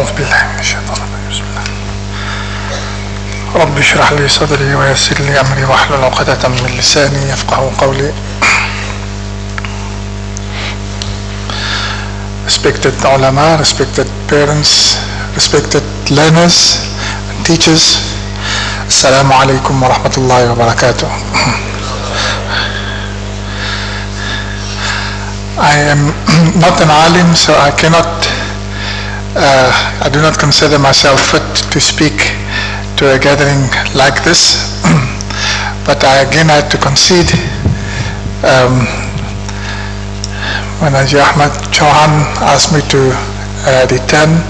أعوذ بالله من الشيطان الرجيم. بسم الله. رب اشرح لي صدري ويسر لي أمري واحلل عقدة من لساني يفقهوا قولي. Respected ulama, respected parents, respected learners and teachers, Assalamu alaikum wa rahmatullahi wa barakatuh. I am not an alim, so I do not consider myself fit to speak to a gathering like this. But I again had to concede when Ahmad Chauhan asked me to return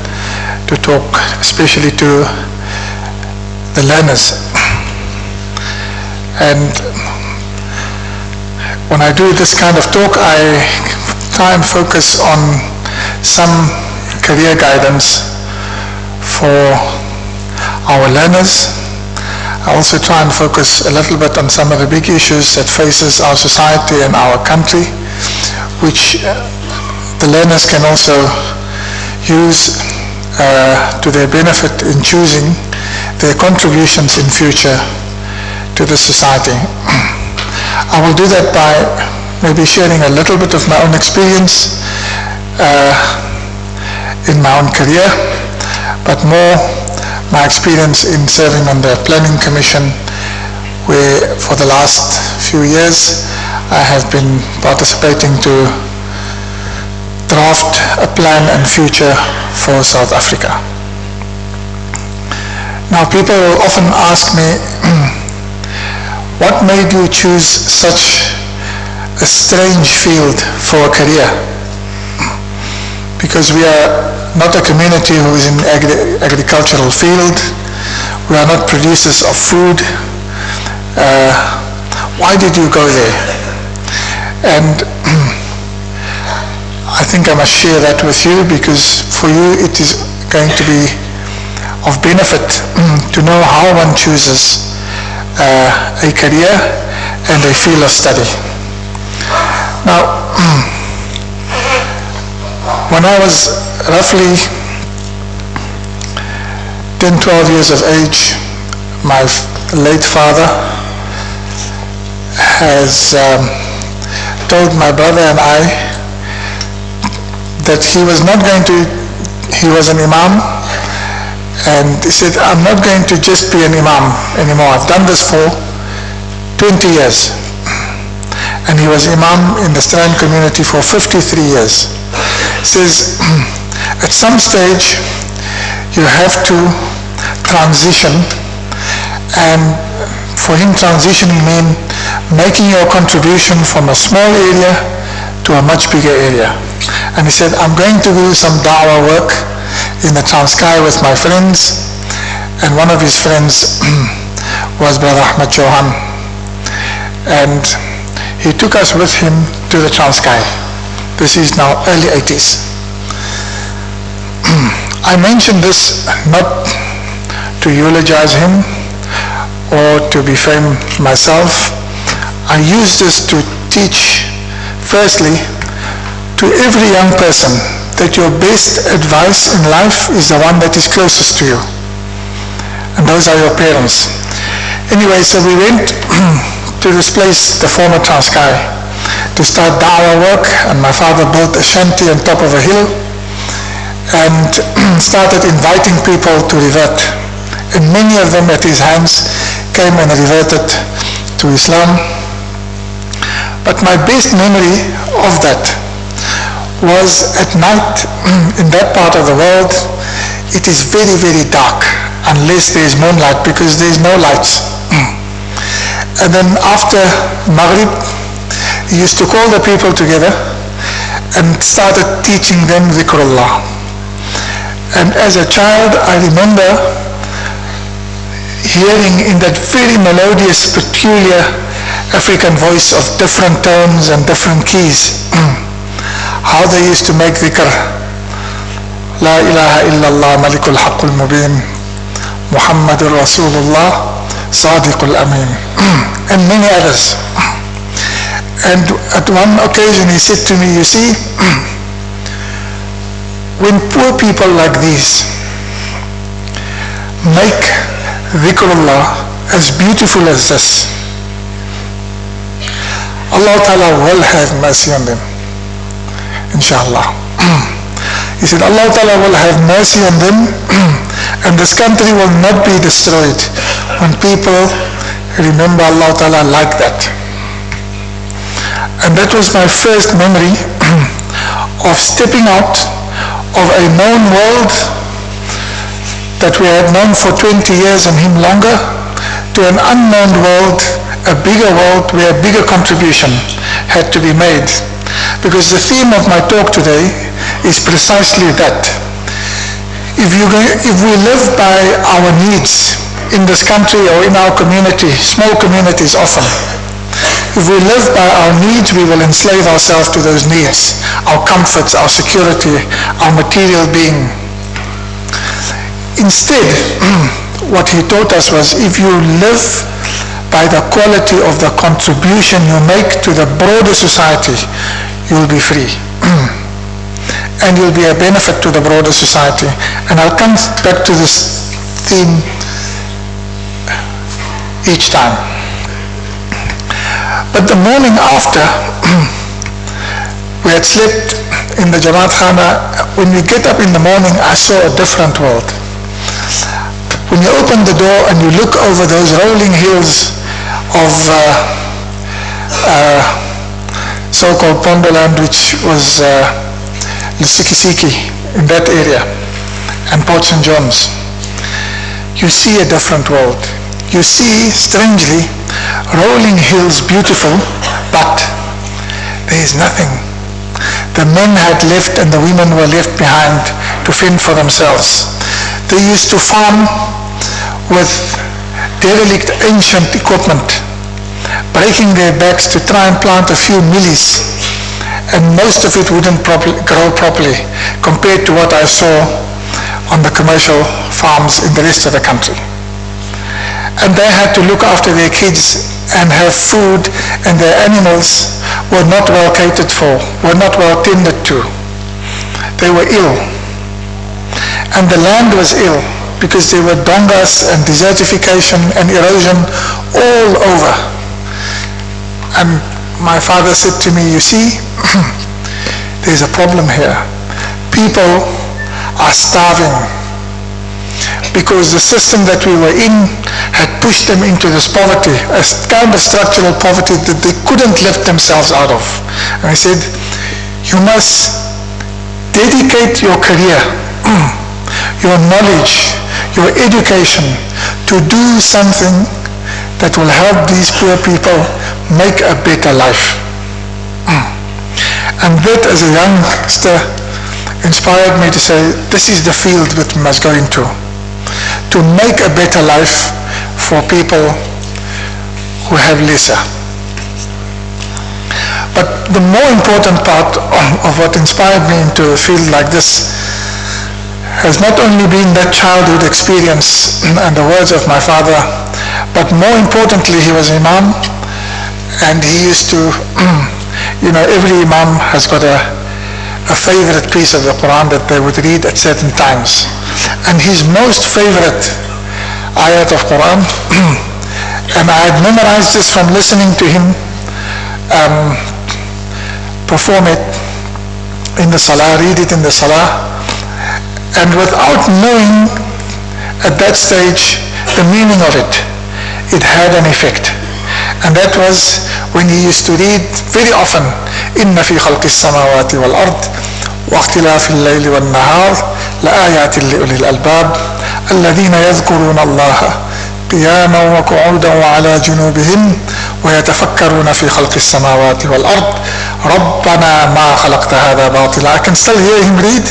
to talk, especially to the learners. And when I do this kind of talk, I try and focus on some career guidance for our learners. I also try and focus a little bit on some of the big issues that faces our society and our country, which the learners can also use to their benefit in choosing their contributions in future to the society. I will do that by maybe sharing a little bit of my own experience in my own career, but more my experience in serving on the Planning Commission, where for the last few years I have been participating to draft a plan and future for South Africa. Now, people often ask me, what made you choose such a strange field for a career? Because we are not a community who is in the agricultural field. We are not producers of food. Why did you go there? And I think I must share that with you, because for you it is going to be of benefit to know how one chooses a career and a field of study. Now, when I was roughly 10-12 years of age, my late father has told my brother and I that he was not going to, he was an imam, and he said, I'm not going to just be an imam anymore. I've done this for 20 years. And he was imam in the Strand community for 53 years. He says, at some stage, you have to transition, and for him transitioning means making your contribution from a small area to a much bigger area. And he said, I'm going to do some da'wah work in the Transkei with my friends, and one of his friends was Brother Ahmad Chauhan, and he took us with him to the Transkei. This is now early 80s. I mention this not to eulogize him or to befame myself. I use this to teach, firstly, to every young person that your best advice in life is the one that is closest to you. And those are your parents. Anyway, so we went to this place, the former Transkei, to start da'wah work, and my father built a shanty on top of a hill and started inviting people to revert. And many of them at his hands came and reverted to Islam. But my best memory of that was at night in that part of the world. It is very, very dark unless there is moonlight, because there is no lights. And then after Maghrib, he used to call the people together and started teaching them dhikrullah. And as a child, I remember hearing in that very melodious, peculiar African voice of different tones and different keys, how they used to make dhikr. La ilaha illallah malikul haqqul mubin, Muhammadur Rasulullah, Sadiqul Amin, and many others. And at one occasion he said to me, you see, when poor people like these make dhikrullah as beautiful as this, Allah Ta'ala will have mercy on them, inshallah. He said Allah Ta'ala will have mercy on them and this country will not be destroyed when people remember Allah Ta'ala like that. And that was my first memory of stepping out of a known world that we had known for 20 years and him longer, to an unknown world, a bigger world where a bigger contribution had to be made. Because the theme of my talk today is precisely that. If we live by our needs in this country or in our community, small communities often, if we live by our needs, we will enslave ourselves to those needs, our comforts, our security, our material being. Instead, what he taught us was, if you live by the quality of the contribution you make to the broader society, you'll be free. And you'll be a benefit to the broader society. And I'll come back to this theme each time. But the morning after, we had slept in the Jamaat Khana. When we get up in the morning, I saw a different world. When you open the door and you look over those rolling hills of so-called Pondoland, which was Lusikisiki in that area, and Port St. John's, you see a different world. You see, strangely, rolling hills, beautiful, but there is nothing. The men had left and the women were left behind to fend for themselves. They used to farm with derelict ancient equipment, breaking their backs to try and plant a few millies, and most of it wouldn't grow properly compared to what I saw on the commercial farms in the rest of the country. And they had to look after their kids and have food, and their animals were not well catered for, were not well tended to. They were ill. And the land was ill because there were dongas and desertification and erosion all over. And my father said to me, you see, there's a problem here. People are starving because the system that we were in had pushed them into this poverty, a kind of structural poverty that they couldn't lift themselves out of. And I said, you must dedicate your career, your knowledge, your education to do something that will help these poor people make a better life. And that, as a youngster, inspired me to say, this is the field that we must go into, to make a better life for people who have lesser. But the more important part of what inspired me into a field like this has not only been that childhood experience and the words of my father, but more importantly, he was Imam, and he used to, every Imam has got a favorite piece of the Quran that they would read at certain times. And his most favorite ayat of Quran, and I had memorized this from listening to him perform it in the Salah, read it in the Salah, and without knowing at that stage the meaning of it, it had an effect. And that was when he used to read very often, إِنَّ فِي خَلْقِ السَّمَاوَاتِ وَالْأَرْضِ وَاخْتِلَافِ اللَّيْلِ وَالنَّهَارِ لَآيَاتٍ لِأُولِي الْأَلْبَابِ الَّذِينَ يَذْكُرُونَ اللَّهَ قِيَامًا وَقُعُودًا وَعَلَى جُنُوبِهِمْ وَيَتَفَكَّرُونَ فِي خَلْقِ السَّمَاوَاتِ وَالْأَرْضِ رَبَّنَا مَا خَلَقْتَ هَذَا بَاطِلًا. I can still hear him read.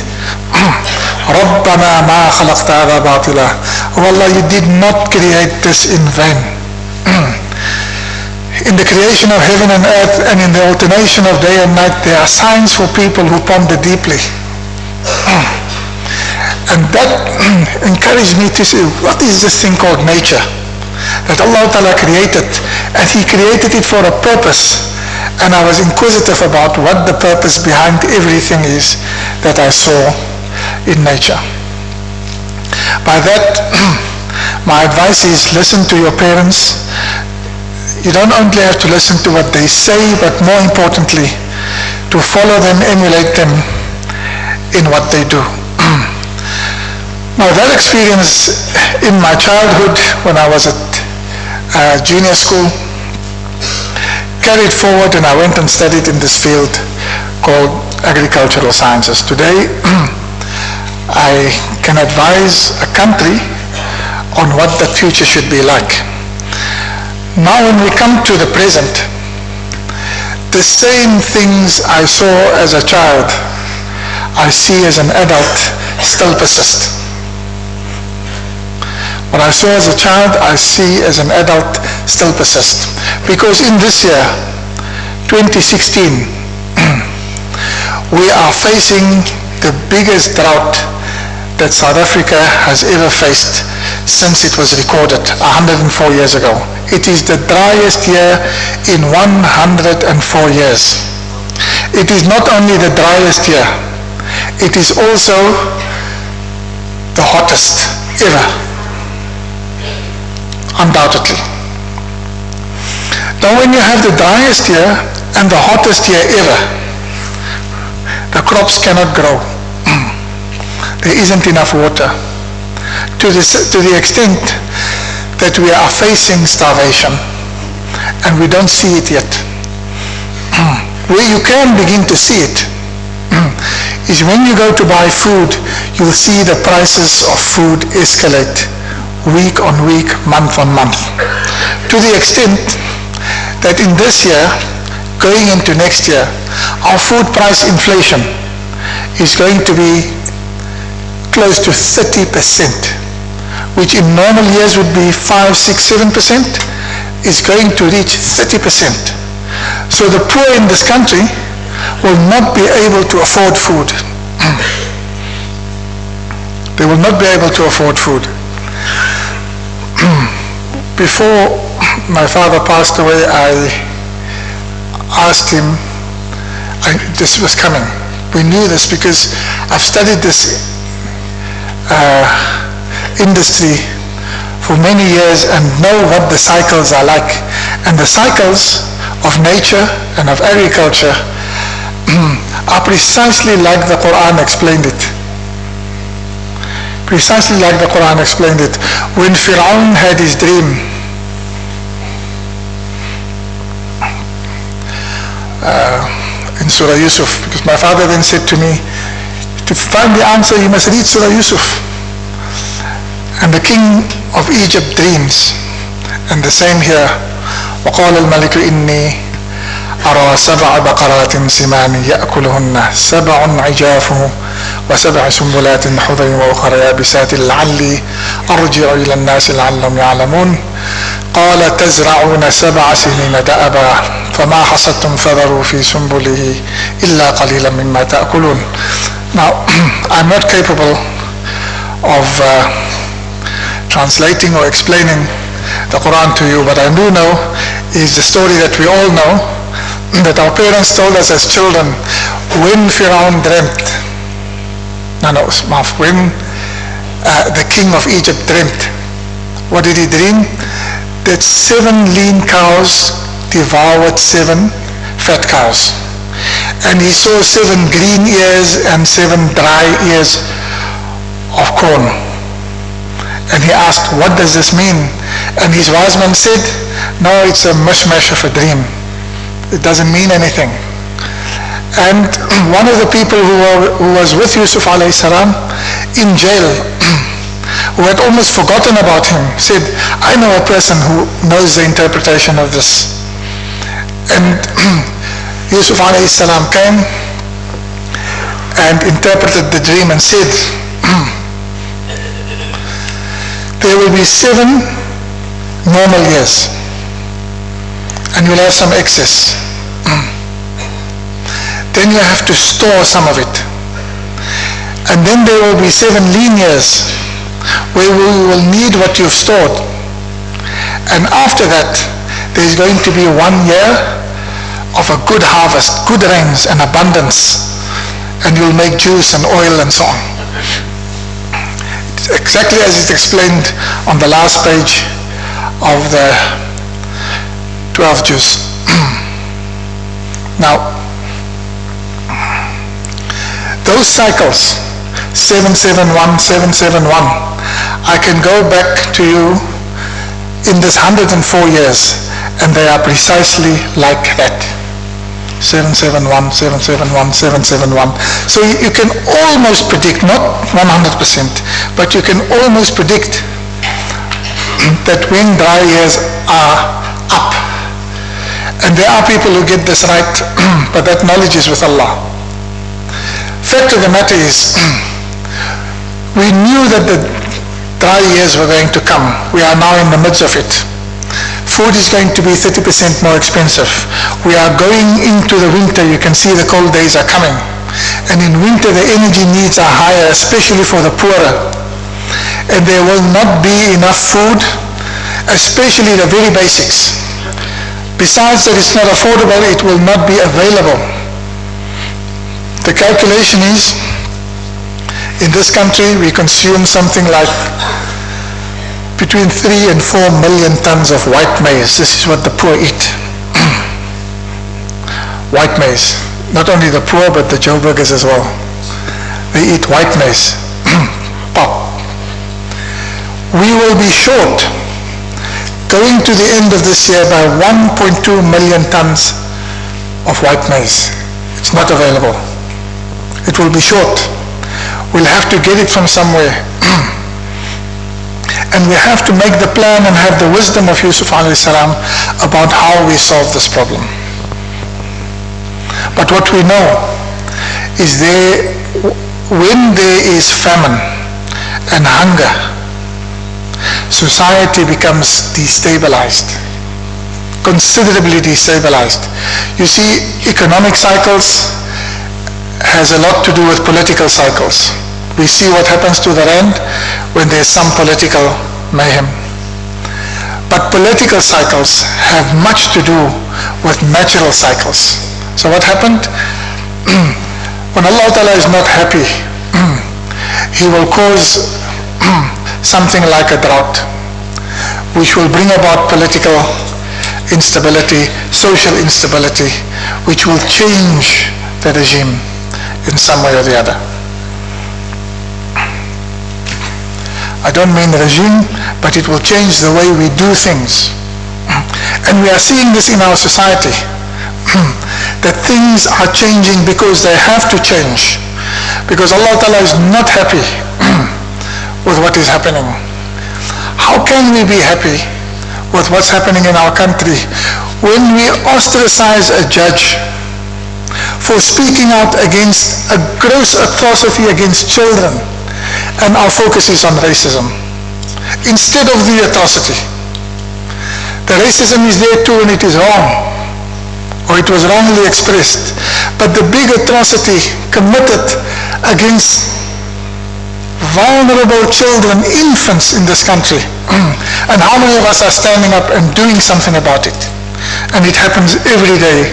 رَبَّنَا مَا خَلَقْتَ هَذَا بَاطِلًا. Oh Allah, you did not create this in vain. In the creation of heaven and earth and in the alternation of day and night, there are signs for people who ponder deeply. And that encouraged me to say, what is this thing called nature that Allah Ta'ala created? And He created it for a purpose. And I was inquisitive about what the purpose behind everything is that I saw in nature. By that, My advice is listen to your parents. You don't only have to listen to what they say, but more importantly, to follow them, emulate them in what they do. Now that experience in my childhood when I was at junior school carried forward, and I went and studied in this field called agricultural sciences. Today, I can advise a country on what the future should be like. Now when we come to the present, the same things I saw as a child, I see as an adult still persist. What I saw as a child, I see as an adult still persist. Because in this year, 2016, we are facing the biggest drought that South Africa has ever faced since it was recorded 104 years ago. It is the driest year in 104 years. It is not only the driest year, it is also the hottest ever, undoubtedly. Now when you have the driest year and the hottest year ever, the crops cannot grow. There isn't enough water. To the extent that we are facing starvation, and we don't see it yet. Where you can begin to see it is when you go to buy food, you'll see the prices of food escalate week on week, month on month. To the extent that in this year, going into next year, our food price inflation is going to be close to 30%, which in normal years would be 5, 6, 7%, is going to reach 30%. So the poor in this country will not be able to afford food. They will not be able to afford food. Before my father passed away, I asked him, this was coming. We knew this because I've studied this industry for many years and know what the cycles are like. And the cycles of nature and of agriculture are precisely like the Quran explained it. Precisely like the Quran explained it. When Fir'aun had his dream, in Surah Yusuf, because my father then said to me, to find the answer you must read Surah Yusuf. And the king of Egypt dreams, and the same here. وقال الملك إني أرى 7 بقرات سمان يأكلهن 7 عجاف و7 سنبلات خضر وأخرى يابسات لعلي أرجع إلى الناس لعلهم يعلمون قال تزرعون 7 سنين دأبا فما حصدتم فذروا في سنبله إلا قليلا مما تأكلون. Now, I'm not capable of translating or explaining the Quran to you, but I do know is the story that we all know, that our parents told us as children when Fir'aun dreamt, when the king of Egypt dreamt. What did he dream? That 7 lean cows devoured 7 fat cows. And he saw 7 green ears and 7 dry ears of corn. And he asked, what does this mean? And his wise man said, no, it's a mishmash of a dream. It doesn't mean anything. And one of the people who was with Yusuf alayhi salam in jail, who had almost forgotten about him, said, I know a person who knows the interpretation of this. And Yusuf alayhi salam came and interpreted the dream and said, there will be 7 normal years and you'll have some excess. Then you have to store some of it. And then there will be 7 lean years where we will need what you've stored. And after that, there is going to be 1 year of a good harvest, good rains and abundance, and you'll make juice and oil and so on. exactly as it's explained on the last page of the 12 juz. Now, those cycles, 771, 771, I can go back to you in this 104 years, and they are precisely like that. 771, 771, 771. So you can almost predict, not 100%, but you can almost predict that when dry years are up. And there are people who get this right, but that knowledge is with Allah. Fact of the matter is, we knew that the dry years were going to come. We are now in the midst of it. Food is going to be 30% more expensive. We are going into the winter. You can see the cold days are coming. And in winter, the energy needs are higher, especially for the poorer. And there will not be enough food, especially the very basics. Besides that it's not affordable, it will not be available. The calculation is, in this country, we consume something like between 3 and 4 million tons of white maize. This is what the poor eat. White maize. Not only the poor, but the Joburgers as well. They eat white maize. Pop. We will be short, going to the end of this year, by 1.2 million tons of white maize. It's not available. It will be short. We'll have to get it from somewhere. And we have to make the plan and have the wisdom of Yusuf alayhi salam about how we solve this problem. But what we know is when there is famine and hunger, society becomes destabilized, considerably destabilized. You see, economic cycles has a lot to do with political cycles. We see what happens to the rand when there's some political mayhem. But political cycles have much to do with natural cycles. So what happened? When Allah Ta'ala is not happy, He will cause something like a drought, which will bring about political instability, social instability, which will change the regime in some way or the other. I don't mean the regime, but it will change the way we do things. And we are seeing this in our society, that things are changing because they have to change, because Allah Ta'ala is not happy with what is happening. How can we be happy with what's happening in our country when we ostracize a judge for speaking out against a gross atrocity against children, and our focus is on racism instead of the atrocity? The racism is there too, and it is wrong, or it was wrongly expressed. But the big atrocity committed against vulnerable children, infants in this country, and how many of us are standing up and doing something about it? And it happens every day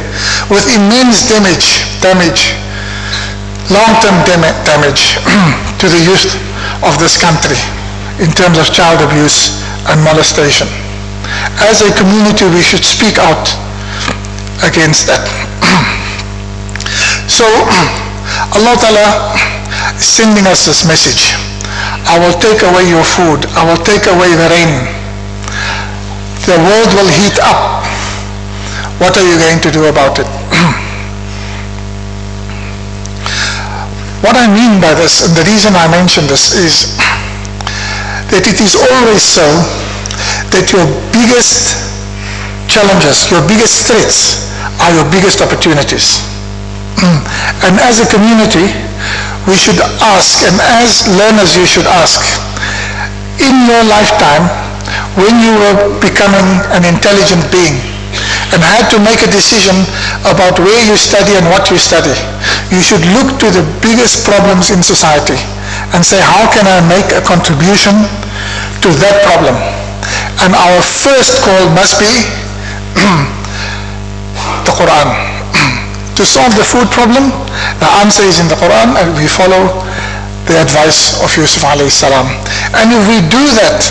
with immense damage, long-term damage to the youth of this country in terms of child abuse and molestation. As a community, we should speak out against that. So Allah Ta'ala is sending us this message. I will take away your food. I will take away the rain. The world will heat up. What are you going to do about it? What I mean by this, and the reason I mention this, is that it is always so that your biggest challenges, your biggest threats, are your biggest opportunities. And as a community, we should ask, and as learners you should ask, in your lifetime, when you were becoming an intelligent being and had to make a decision about where you study and what you study, you should look to the biggest problems in society and say, how can I make a contribution to that problem? And our first call must be the Quran. To solve the food problem, the answer is in the Quran, and we follow the advice of Yusuf alayhi salam. And if we do that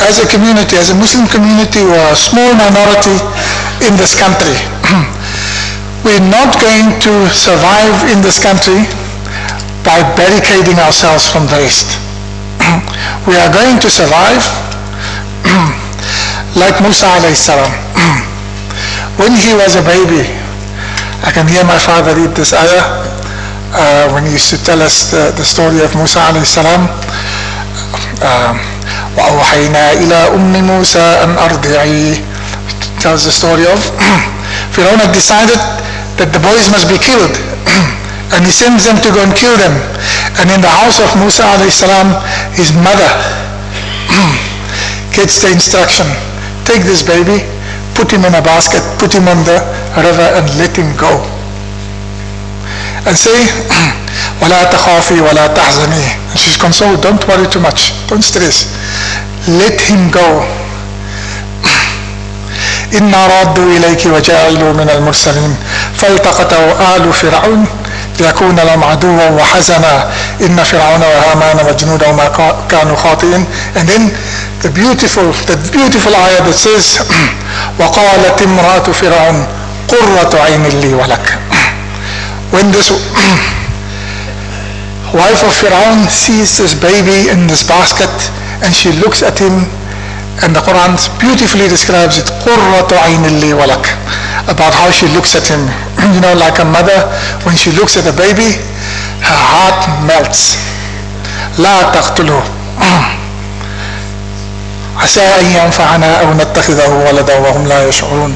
as a community, as a Muslim community or a small minority in this country, we're not going to survive in this country by barricading ourselves from the rest. We are going to survive like Musa alayhi salam. When he was a baby, I can hear my father read this ayah when he used to tell us the story of Musa alayhi salam. وَأَوْحَيْنَا إِلَىٰ أُمِّ مُوسَىٰ أَنْ أَرْضِعِيهِ. Tells the story of Pharaoh had decided that the boys must be killed, and he sends them to go and kill them. And in the house of Musa alayhi salam, his mother gets the instruction, take this baby, put him in a basket, put him on the river and let him go. And say, وَلَا تَخَافِي وَلَا تَحْزَنِي. And she's consoled, don't worry too much, don't stress. Let him go. إِنَّا رَادُّوا إِلَيْكِ وَجَاعِلُوا مِنَ الْمُرْسَلِينَ فَالْتَقَطَهُ آلُ فِرْعَوْنَ لِيَكُونَ لَهُمْ عَدُوًّا وَحَزَنًا إِنَّ فِرْعَوْنَ وَهَامَانَ وَجُنُودَهُمَا كَانُوا خَاطِئِينَ. And then the beautiful ayah that says, وَقَالَتِ امْرَأَةُ فِرْعَوْنَ قُرَّةُ عَيْنٍ لِي وَلَكَ. When this wife of Fir'aun sees this baby in this basket and she looks at him, and the Quran beautifully describes it, قُرَّةُ عَيْنٍ لِي وَلَكَ, about how she looks at him. You know, like a mother, when she looks at a baby, her heart melts. لَا تَقْتُلُهُ عَسَىٰ أَن يَنْفَعَنَا أَوْ نَتَّخِذَهُ وَلَدًا وَهُمْ لَا يَشْعُرُونَ.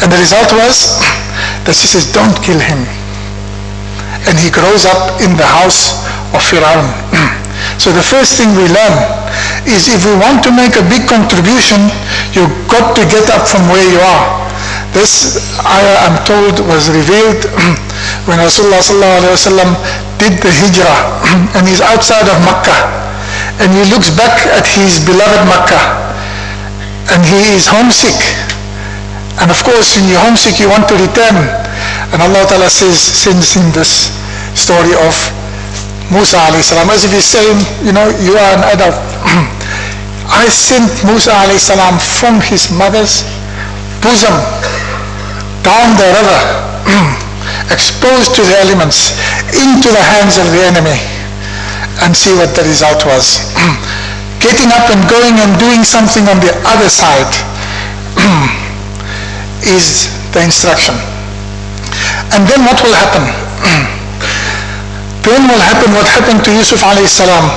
And the result was that she says, don't kill him. And he grows up in the house of Fir'aun. So the first thing we learn is, if we want to make a big contribution, you've got to get up from where you are. This ayah, I'm told, was revealed when Rasulullah did the hijrah and he's outside of Makkah, and he looks back at his beloved Makkah and he is homesick. And of course, when you're homesick, you want to return. And Allah Ta'ala sends him this story of Musa alayhi salam, as if he's saying, you know, you are an adult. I sent Musa alayhi salam from his mother's bosom down the river, exposed to the elements, into the hands of the enemy. And see what the result was. Getting up and going and doing something on the other side is the instruction. And then what will happen? Then will happen what happened to Yusuf alayhi salam.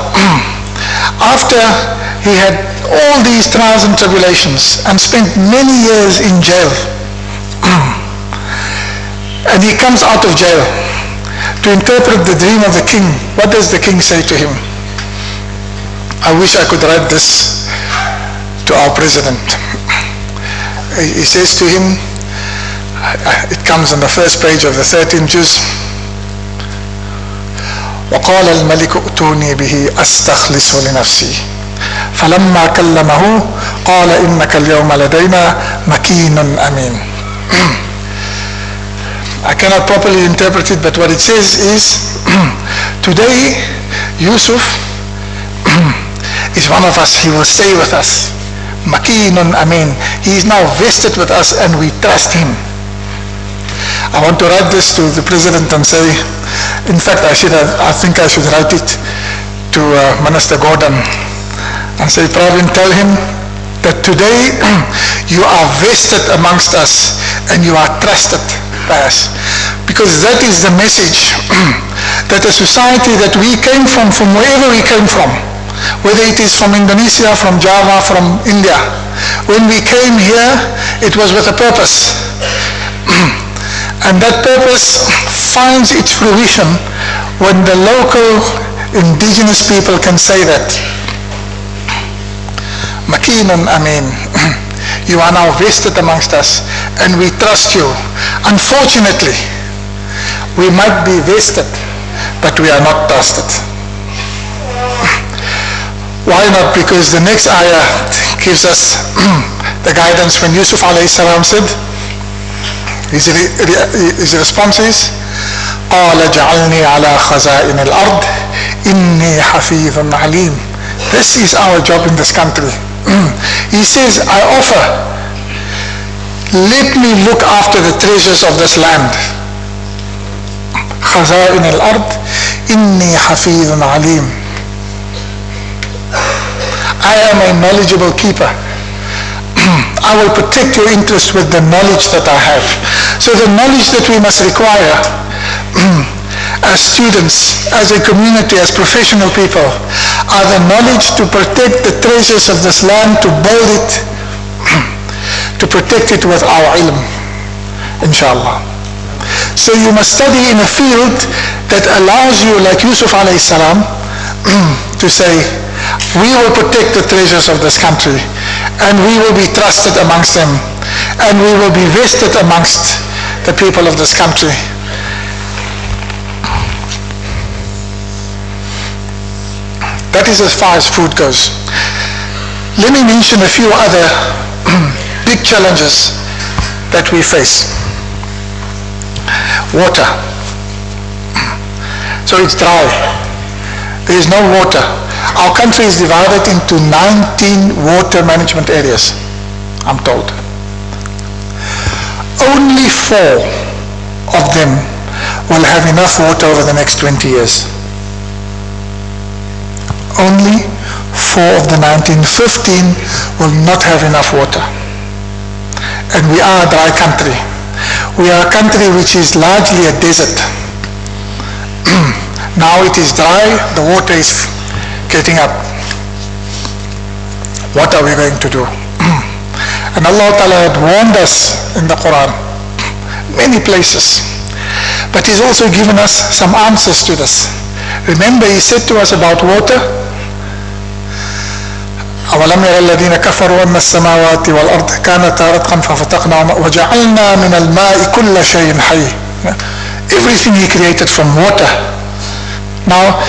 After he had all these trials and tribulations and spent many years in jail, and he comes out of jail to interpret the dream of the king. What does the king say to him? I wish I could write this to our president. He says to him, it comes on the first page of the 13th juz, وقال الملك ائتوني به أستخلصه لنفسي فلما كلمه قال إنك اليوم لدينا مكين أمين. I cannot properly interpret it, but what it says is, today Yusuf is one of us, he will stay with us. Makinun Amin. He is now vested with us and we trust him. I want to write this to the president and say, in fact I think I should write it to Minister Gordon and say, Pravin, tell him that today you are vested amongst us and you are trusted by us. Because that is the message that a society that we came from wherever we came from, whether it is from Indonesia, from Java, from India, when we came here, it was with a purpose. And that purpose finds its fruition when the local indigenous people can say that. Makinun Amin. You are now vested amongst us and we trust you. Unfortunately, we might be vested, but we are not trusted. Why not? Because the next ayah gives us the guidance when Yusuf alayhi salam said, his response is, قَالَ جَعَلْنِي عَلَى خَزَائِنِ الْأَرْضِ إِنِّي حَفِيظٌ عَلِيمٌ. This is our job in this country. He says, I offer, let me look after the treasures of this land. خَزَائِنَ الْأَرْضِ إِنِّي حَفِيظٌ عَلِيمٌ. I am a knowledgeable keeper. I will protect your interest with the knowledge that I have. So the knowledge that we must require as students, as a community, as professional people, are the knowledge to protect the treasures of this land, to build it, to protect it with our ilm, inshallah. So you must study in a field that allows you, like Yusuf alayhi salam, to say, we will protect the treasures of this country, and we will be trusted amongst them, and we will be vested amongst the people of this country. That is as far as food goes. Let me mention a few other big challenges that we face. Water. So it's dry. There is no water. Our country is divided into 19 water management areas, I'm told. Only 4 of them will have enough water over the next 20 years. Only 4 of the 19, 15 will not have enough water. And we are a dry country. We are a country which is largely a desert. Now it is dry, the water is getting up. What are we going to do? And Allah Ta'ala had warned us in the Quran, many places. But He's also given us some answers to this. Remember, He said to us about water, أَوَلَمْ يَرَ الَّذِينَ كَفَرُوا أَنَّ السَّمَاوَاتِ وَالْأَرْضَ كَانَتَا رَتْقًا فَفَتَقْنَاهُمَا وَجَعَلْنَا مِنَ الْمَاءِ كُلَّ شَيْءٍ حَيٍّ. Everything He created from water. Now,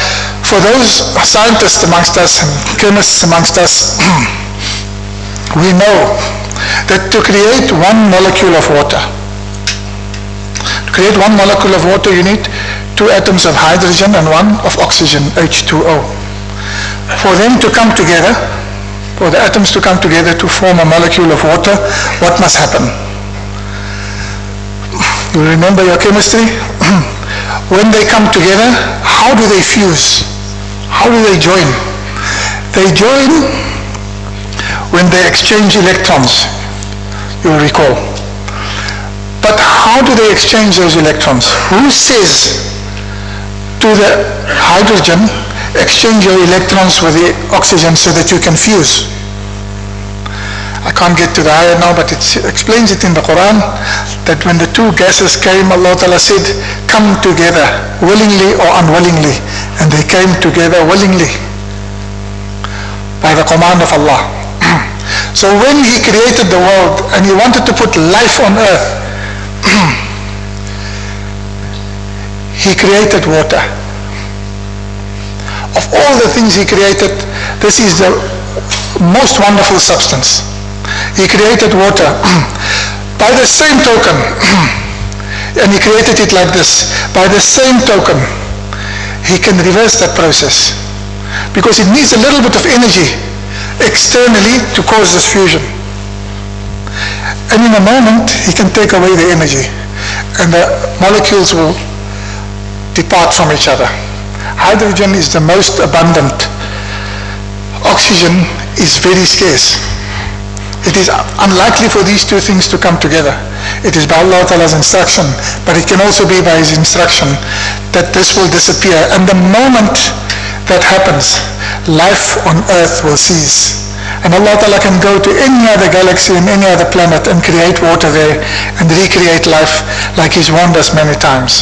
for those scientists amongst us and chemists amongst us, we know that to create 1 molecule of water, you need 2 atoms of hydrogen and 1 of oxygen, H2O. For them to come together, for the atoms to come together to form a molecule of water, what must happen? You remember your chemistry? When they come together, how do they fuse? How do they join? They join when they exchange electrons, you will recall. But how do they exchange those electrons? Who says to the hydrogen, exchange your electrons with the oxygen so that you can fuse? I can't get to the ayah now, but it explains it in the Quran, that when the 2 gases came, Allah Ta'ala said, come together, willingly or unwillingly. And they came together willingly, by the command of Allah. So when He created the world, and He wanted to put life on earth, He created water. Of all the things He created, this is the most wonderful substance. He created water. By the same token, and He created it like this, by the same token, He can reverse that process, because it needs a little bit of energy externally to cause this fusion. And in a moment, He can take away the energy, and the molecules will depart from each other. Hydrogen is the most abundant. Oxygen is very scarce. It is unlikely for these 2 things to come together. It is by Allah Ta'ala's instruction, but it can also be by His instruction that this will disappear. And the moment that happens, life on earth will cease. And Allah Ta'ala can go to any other galaxy and any other planet and create water there and recreate life like He's warned us many times.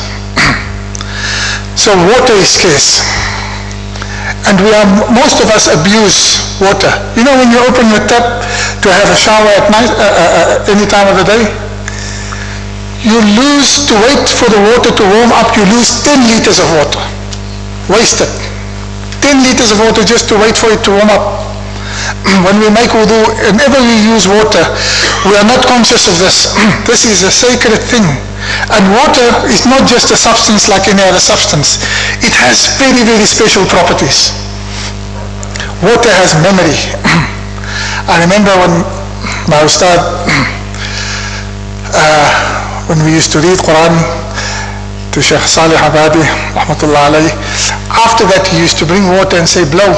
So water is scarce. And most of us abuse water. You know, when you open your tap to have a shower at night, any time of the day, you lose, to wait for the water to warm up, you lose 10 liters of water. Wasted. 10 liters of water just to wait for it to warm up. When we make wudu, whenever we use water, we are not conscious of this. This is a sacred thing. And water is not just a substance like any other substance. It has very, very special properties. Water has memory. I remember when my Ustad, when we used to read Quran to Sheikh Salih Abadi, rahmatullah alayhi, after that he used to bring water and say, blow.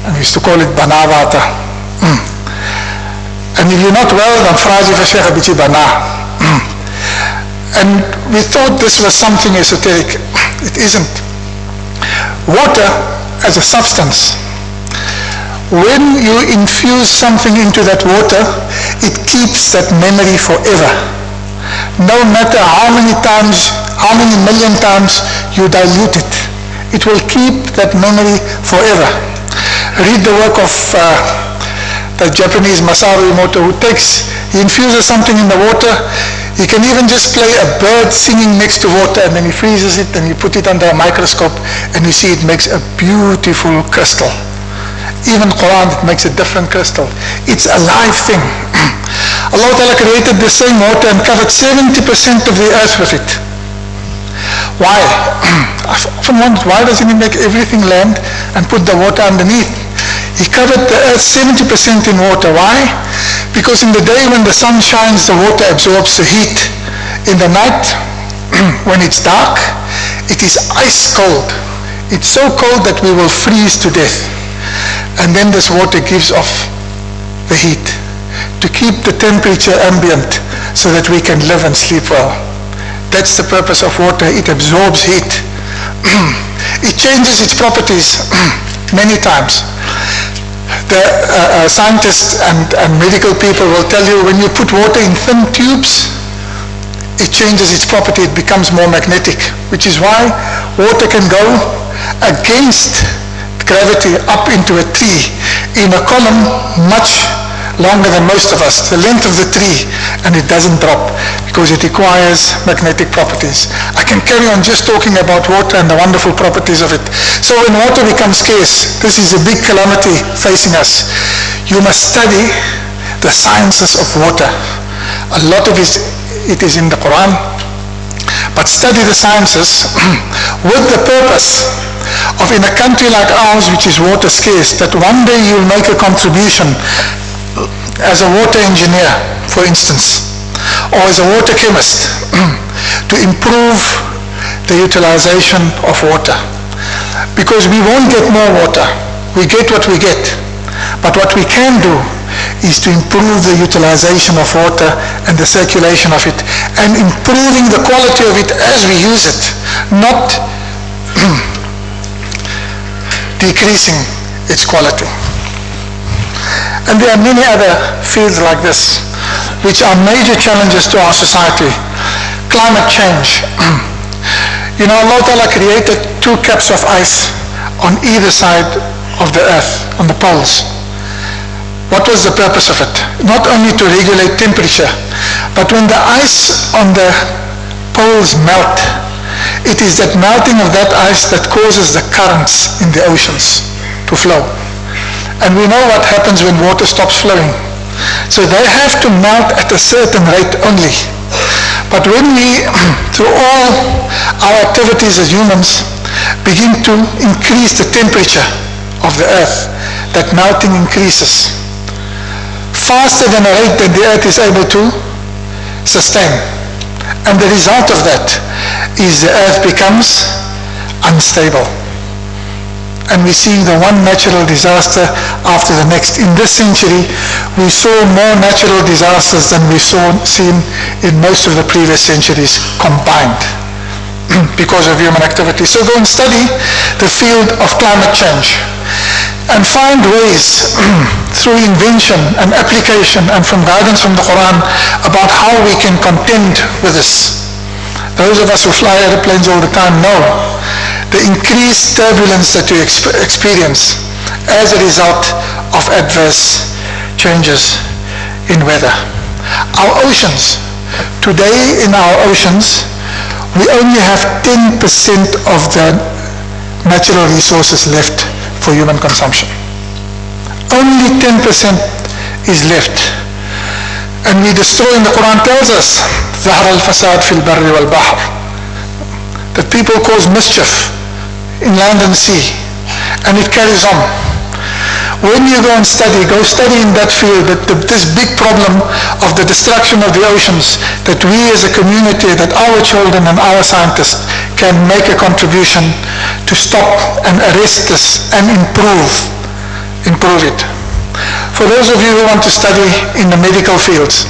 And we used to call it banavata. And if you're not well, then frazi fa Sheikh Abichi bana. And we thought this was something esoteric. It isn't. Water as a substance, when you infuse something into that water, it keeps that memory forever. No matter how many times, how many million times you dilute it, it will keep that memory forever. Read the work of the Japanese Masaru Emoto, who he infuses something in the water. He can even just play a bird singing next to water, and then he freezes it and you put it under a microscope and you see it makes a beautiful crystal. Even Quran, it makes a different crystal. It's a live thing. Allah Ta'ala created the same water and covered 70% of the earth with it. Why? I've often wondered, why doesn't he make everything land and put the water underneath? He covered the earth 70% in water. Why? Because in the day when the sun shines, the water absorbs the heat. In the night, when it's dark, it is ice cold. It's so cold that we will freeze to death. And then this water gives off the heat to keep the temperature ambient so that we can live and sleep well. That's the purpose of water. It absorbs heat. It changes its properties many times. The scientists and medical people will tell you, when you put water in thin tubes, it changes its property. It becomes more magnetic, which is why water can go against gravity up into a tree in a column much longer than most of us, the length of the tree, and it doesn't drop because it requires magnetic properties. I can carry on just talking about water and the wonderful properties of it. So when water becomes scarce, this is a big calamity facing us. You must study the sciences of water. A lot of it is in the Quran, but study the sciences with the purpose of, in a country like ours, which is water scarce, that one day you'll make a contribution as a water engineer, for instance, or as a water chemist, to improve the utilization of water. Because we won't get more water. We get what we get. But what we can do is to improve the utilization of water and the circulation of it, and improving the quality of it as we use it, not decreasing its quality. And there are many other fields like this, which are major challenges to our society. Climate change. You know, Allah Ta'ala created 2 caps of ice on either side of the earth, on the poles. What was the purpose of it? Not only to regulate temperature, but when the ice on the poles melt, it is that melting of that ice that causes the currents in the oceans to flow. And we know what happens when water stops flowing. So they have to melt at a certain rate only. But when we, through all our activities as humans, begin to increase the temperature of the earth, that melting increases faster than a rate that the earth is able to sustain. And the result of that is the earth becomes unstable. And we see the one natural disaster after the next. In this century, we saw more natural disasters than we've seen in most of the previous centuries combined because of human activity. So go and study the field of climate change and find ways through invention and application and from guidance from the Quran about how we can contend with this. Those of us who fly airplanes all the time know the increased turbulence that you experience as a result of adverse changes in weather. Our oceans. Today in our oceans, we only have 10% of the natural resources left for human consumption. Only 10% is left. And we destroy, and the Quran tells us, ظهر الفساد في البر والبحر, that people cause mischief in land and sea, and it carries on. When you go and study, go study in that field, this big problem of the destruction of the oceans, that we as a community, that our children and our scientists can make a contribution to stop and arrest this and improve it. For those of you who want to study in the medical fields,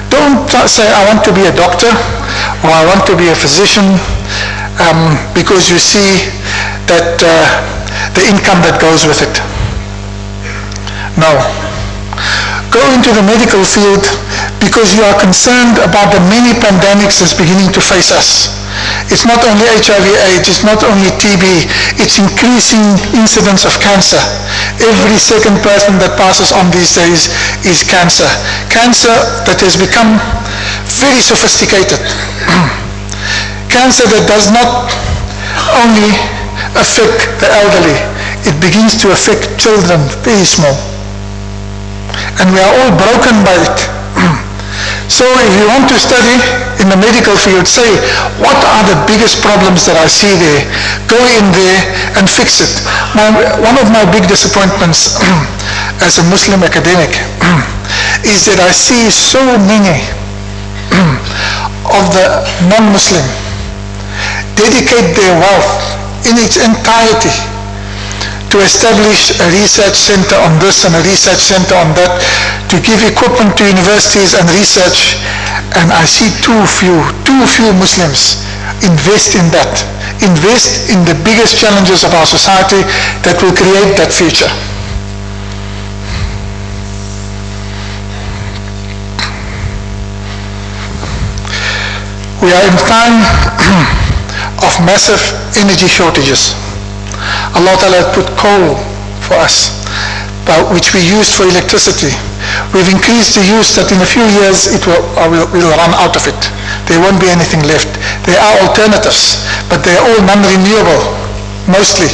don't say, I want to be a doctor or I want to be a physician, because you see that the income that goes with it. No. Go into the medical field because you are concerned about the many pandemics that's beginning to face us. It's not only HIV/AIDS, it's not only TB, it's increasing incidence of cancer. Every second person that passes on these days is cancer. Cancer that has become very sophisticated. Cancer that does not only affect the elderly, it begins to affect children, very small. And we are all broken by it. So if you want to study in the medical field, say, what are the biggest problems that I see there? Go in there and fix it. One of my big disappointments as a Muslim academic is that I see so many of the non-Muslim dedicate their wealth in its entirety to establish a research center on this and a research center on that, to give equipment to universities and research, and I see too few Muslims invest in that, invest in the biggest challenges of our society that will create that future. We are in time of massive energy shortages. Allah Ta'ala put coal for us, which we used for electricity. We've increased the use that in a few years we'll run out of it. There won't be anything left. There are alternatives, but they're all non-renewable, mostly.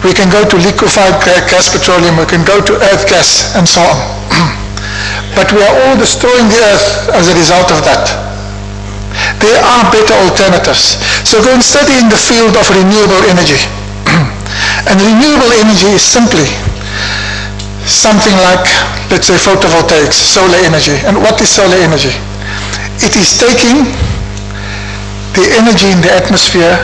We can go to liquefied gas petroleum, we can go to earth gas, and so on. But we are all destroying the earth as a result of that. There are better alternatives. So go and study in the field of renewable energy. And renewable energy is simply something like, let's say, photovoltaics, solar energy. And what is solar energy? It is taking the energy in the atmosphere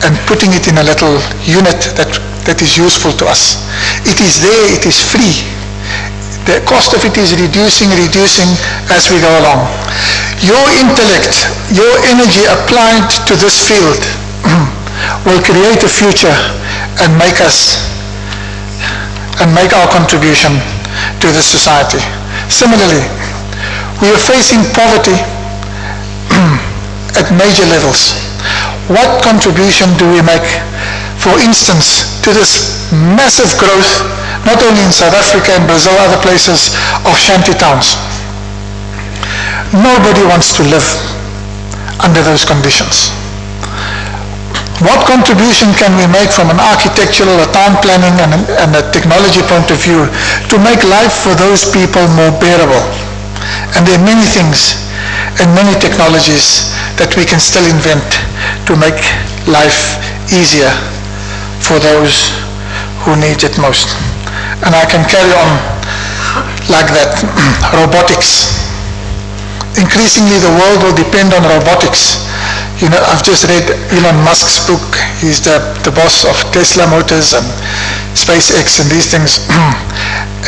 and putting it in a little unit that is useful to us. It is there, it is free. The cost of it is reducing as we go along. Your intellect, your energy applied to this field will create a future and make our contribution to this society. Similarly, we are facing poverty at major levels. What contribution do we make, for instance, to this massive growth, not only in South Africa and Brazil, other places, of shanty towns? Nobody wants to live under those conditions. What contribution can we make from an architectural, a town planning, and a technology point of view to make life for those people more bearable? And there are many things and many technologies that we can still invent to make life easier for those who need it most. And I can carry on like that. Robotics. Increasingly the world will depend on robotics. You know, I've just read Elon Musk's book. He's the boss of Tesla Motors and SpaceX and these things.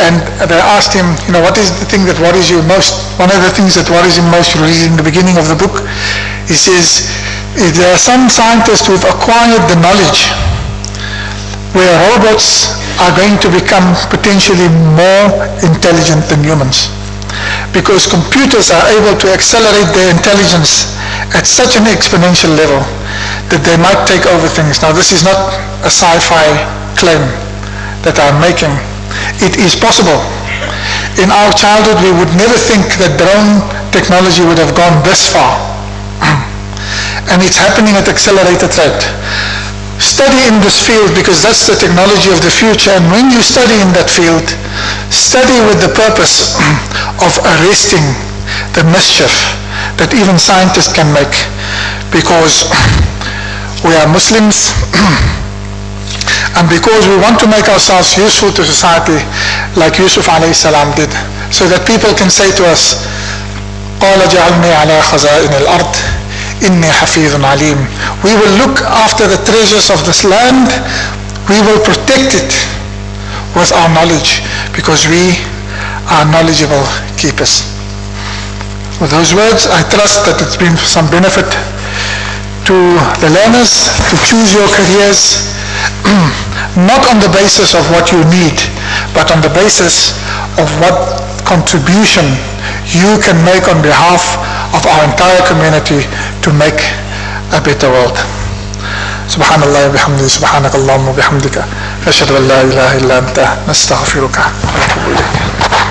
And they asked him, you know, what is the thing that worries you most? One of the things that worries him most, you read in the beginning of the book, he says, there are some scientists who have acquired the knowledge where robots are going to become potentially more intelligent than humans, because computers are able to accelerate their intelligence at such an exponential level that they might take over things. Now, this is not a sci-fi claim that I'm making. It is possible. In our childhood, we would never think that drone technology would have gone this far. And it's happening at accelerated rate. Study in this field, because that's the technology of the future. And when you study in that field, study with the purpose of arresting the mischief that even scientists can make, because we are Muslims and because we want to make ourselves useful to society like Yusuf alayhi salam did, so that people can say to us, قَالَ جَعَلْنِي عَلَى خَزَائِنِ الْأَرْضِ إِنِّي حَفِيظٌ عَلِيمٌ. We will look after the treasures of this land, we will protect it with our knowledge, because we are knowledgeable keepers. With those words, I trust that it's been some benefit to the learners to choose your careers not on the basis of what you need, but on the basis of what contribution you can make on behalf of our entire community to make a better world. Subhanallah wa bihamdihi, subhanakallahumma wa bihamdika, ashhadu an la ilaha illa anta, nastaghfiruka wa atubu ilayk.